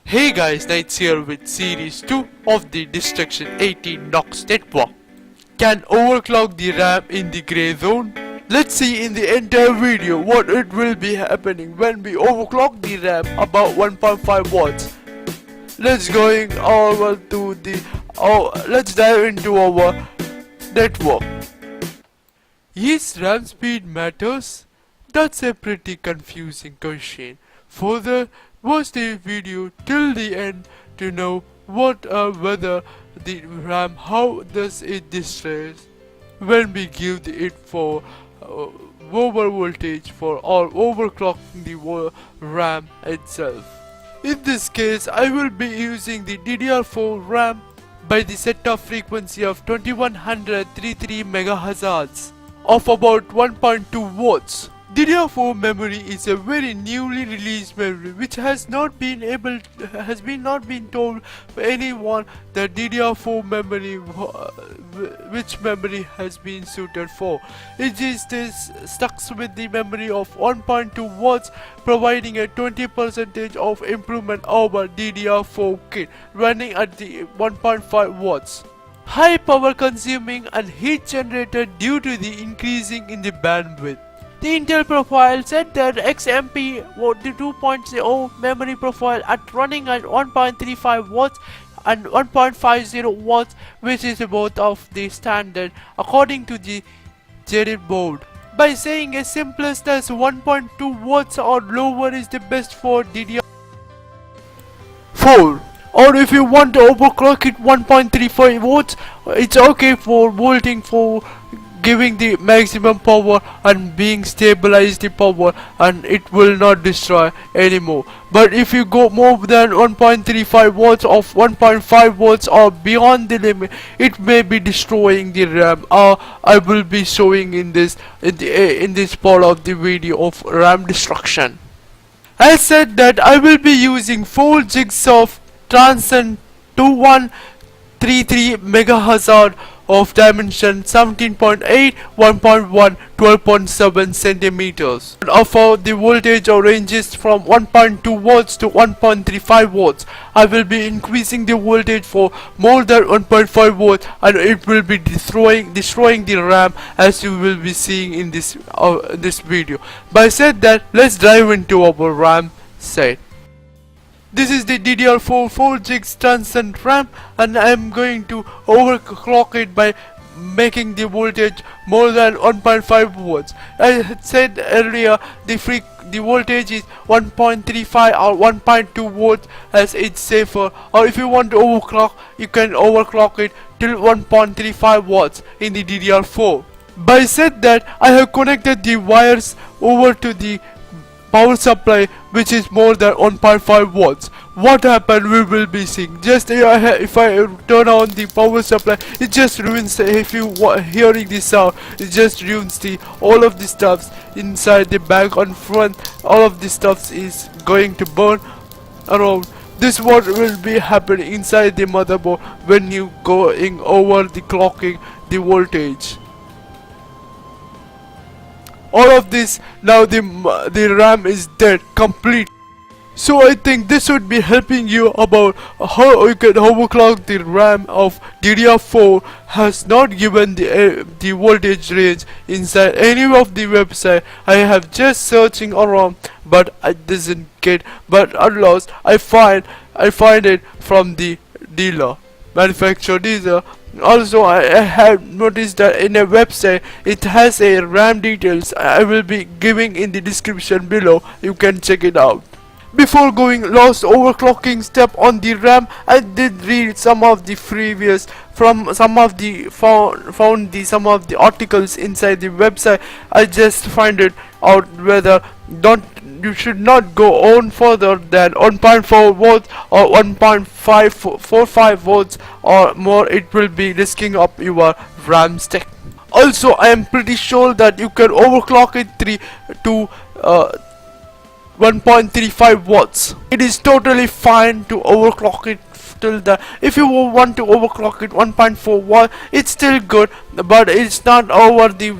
Hey guys, Knights here with series 2 of the Destruction 18 Nox network. Can overclock the RAM in the grey zone? Let's see in the entire video what it will be happening when we overclock the RAM about 1.5 watts. Let's dive into our network. Yes, RAM speed matters? That's a pretty confusing question. Further, watch the video till the end to know whether the RAM, how does it distress when we give it for over voltage for or overclocking the RAM itself. In this case, I will be using the DDR4 RAM by the set-off frequency of 2133 MHz of about 1.2 watts. DDR4 memory is a very newly released memory which has not been told for anyone that DDR4 memory which memory has been suited for. It is stuck with the memory of 1.2 watts, providing a 20% of improvement over DDR4 kit running at the 1.5 watts. High power consuming and heat generated due to the increasing in the bandwidth. The Intel profile said that XMP the 2.0 memory profile at running at 1.35 watts and 1.50 watts, which is both of the standard according to the JDID board. By saying as simplest as 1.2 watts or lower is the best for DDR4. Or if you want to overclock it 1.35 watts, it's okay for volting for giving the maximum power and being stabilized the power, and it will not destroy anymore. But if you go more than 1.35 watts of 1.5 watts or beyond the limit, it may be destroying the RAM. I will be showing in this part of the video of RAM destruction. I said that I will be using 4 gigs of transient 2133 MHz of dimension 17.8, 1.1, 12.7 centimeters. For the voltage ranges from 1.2 watts to 1.35 watts. I will be increasing the voltage for more than 1.5 watts, and it will be destroying the RAM, as you will be seeing in this video. By said that, let's dive into our RAM set. This is the DDR4 4 gigs transient RAM, and I am going to overclock it by making the voltage more than 1.5 watts. I had said earlier the voltage is 1.35 or 1.2 watts as it's safer, or if you want to overclock, you can overclock it till 1.35 watts in the DDR4. By said that, I have connected the wires over to the power supply, which is more than 1.5 watts. What happened we will be seeing. Just if I turn on the power supply, it just ruins. If you hearing this sound, it just ruins all of the stuffs inside the back and front. All of the stuffs is going to burn around. This what will be happening inside the motherboard when you going over the clocking the voltage. All of this, now the RAM is dead, complete. So I think this would be helping you about how you can overclock the RAM of DDR4. Has not given the voltage range inside any of the website. I have just searching around, but I doesn't get. But at last I find it from the manufacturer dealer. Also, I have noticed that in a website it has a RAM details. I will be giving in the description below. You can check it out. Before going last overclocking step on the RAM, I did read some of the previous from some of the some of the articles inside the website. I just find it out whether you should not go on further than 1.4 watts or 1.545 volts or more. It will be risking up your RAM stack. Also, I am pretty sure that you can overclock it to 1.35 watts. It is totally fine to overclock it till the. If you want to overclock it 1.4 watt, it's still good, but it's not over the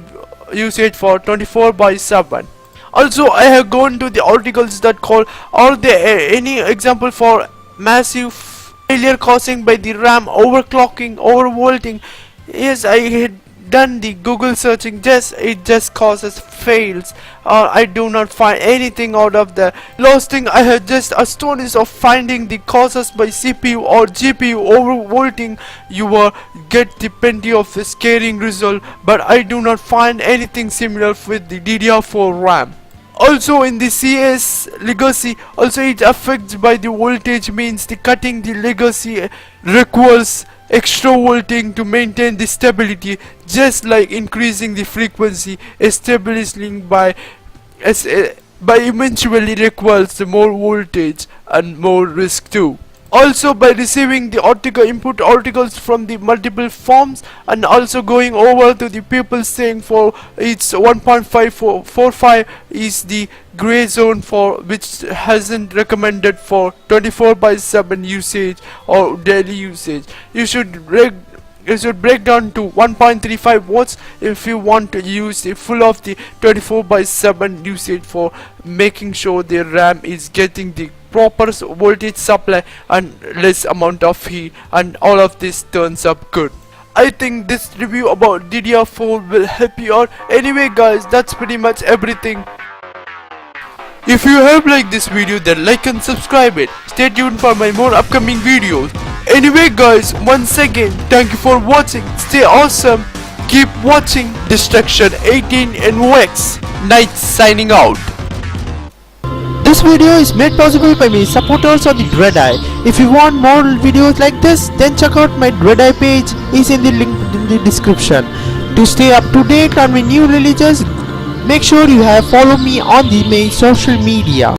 usage for 24/7. Also, I have gone to the articles that call, are there any example for massive failure causing by the RAM overclocking, overvolting. Yes, I had done the Google searching, just it just causes fails, or I do not find anything out of the last thing. I had just astonished of finding the causes by CPU or GPU overvolting. You will get the plenty of the scaring result, but I do not find anything similar with the DDR4 RAM. Also in the CS legacy, also it affects by the voltage, means the cutting the legacy requires extra volting to maintain the stability, just like increasing the frequency, establishing by eventually requires the more voltage and more risk too. Also by receiving the article input articles from the multiple forms, and also going over to the people saying for it's 1.545 is the gray zone, for which hasn't recommended for 24/7 usage or daily usage. You should break down to 1.35 watts if you want to use the full of the 24/7 usage, for making sure the RAM is getting the proper voltage supply and less amount of heat, and all of this turns up good. I think this review about DDR4 will help you out. Anyway guys, that's pretty much everything. If you have liked this video, then like and subscribe it. Stay tuned for my more upcoming videos. Anyway guys, once again, thank you for watching. Stay awesome. Keep watching Destruction 18 and Wax. Knight signing out. This video is made possible by my supporters on the Dreadeye. If you want more videos like this, then check out my Dreadeye page, is in the link in the description. To stay up to date on my new releases, make sure you have follow me on the main social media.